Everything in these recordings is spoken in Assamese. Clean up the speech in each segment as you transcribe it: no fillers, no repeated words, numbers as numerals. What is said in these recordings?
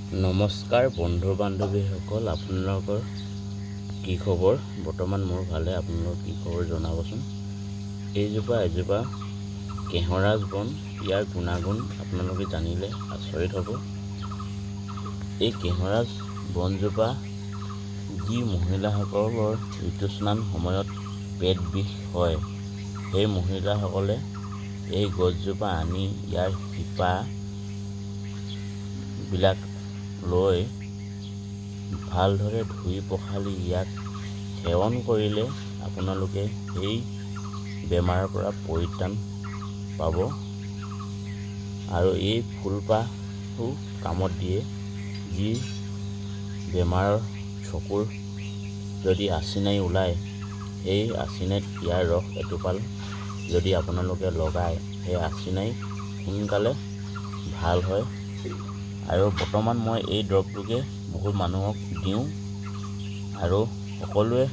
নমস্কাৰ বন্ধু বান্ধৱীসকল, আপোনালোকৰ কি খবৰ? বৰ্তমান মোৰ ভালে। আপোনালোকৰ কি খবৰ জনাবচোন। এজোপা কেহৰাজ বন, ইয়াৰ গুণাগুণ আপোনালোকে জানিলে আচৰিত হ'ব। এই কেহৰাজ বনজোপা যি মহিলাসকলৰ ঋতুস্নান সময়ত পেট বিষ হয়, সেই মহিলাসকলে এই গছজোপা আনি ইয়াৰ শিপাবিলাক লৈ ভালদৰে ধুই পখালি ইয়াক সেৱন কৰিলে আপোনালোকে সেই বেমাৰৰ পৰা পৰিত্ৰাণ পাব। আৰু এই ফুলপাহো কামত দিয়ে। যি বেমাৰৰ চকুৰ যদি আচিনাই ওলায়, সেই আচিনাইত ইয়াৰ ৰস এটোপাল যদি আপোনালোকে লগায়, সেই আচিনাই সোনকালে ভাল হয়। আৰু বৰ্তমান মই এই দৰৱটোকে বহুত মানুহক দিওঁ আৰু সকলোৱে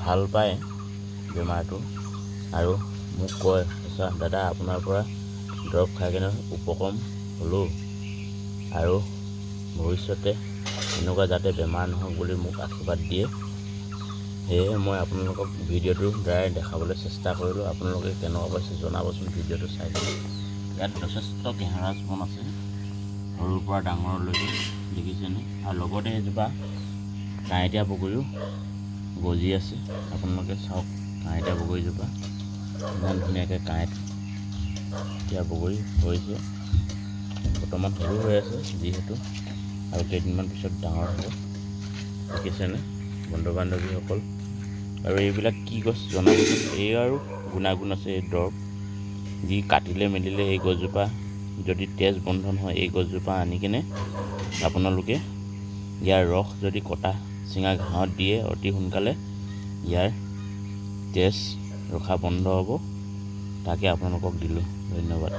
ভাল পায় বেমাৰটো। আৰু মোক কয়, আচ্ছা দাদা, আপোনাৰ পৰা দৰৱ খাই কেনে উপশম হ'লোঁ আৰু ভৱিষ্যতে এনেকুৱা যাতে বেমাৰ নহওক বুলি মোক আশীৰ্বাদ দিয়ে। সেয়েহে মই আপোনালোকক ভিডিঅ'টোৰ দ্বাৰাই দেখাবলৈ চেষ্টা কৰিলোঁ। আপোনালোকে কেনেকুৱা পাইছে জনাবচোন ভিডিঅ'টো চাই কিনে। ইয়াত যথেষ্ট কেহৰাজ বন আছে, সৰুৰ পৰা ডাঙৰলৈকে, দেখিছেনে? আৰু লগতে এজোপা কাঁইটীয়া বগৰীও গজি আছে। আপোনালোকে চাওক, কাঁইটীয়া বগৰীজোপা ইমান ধুনীয়াকৈ কাঁইটীয়া বগৰী হৈছে। বৰ্তমান সৰু হৈ আছে যিহেতু, আৰু কেইদিনমান পিছত ডাঙৰ হ'ব। দেখিছেনে বন্ধু বান্ধৱীসকল? আৰু এইবিলাক কি গছ জনাবচোন। এই আৰু গুণাগুণ আছে এই দৰৱ, যি কাটিলে মেলিলে এই গছজোপা যদি তেজ বন্ধন হয়, এই গছজোপা আনি কিনে আপোনালোকে ইয়াৰ ৰস যদি কটা চিঙা ঘাঁহত দিয়ে, অতি সোনকালে ইয়াৰ তেজ ৰখা বন্ধ হ'ব। তাকে আপোনালোকক দিলোঁ। ধন্যবাদ।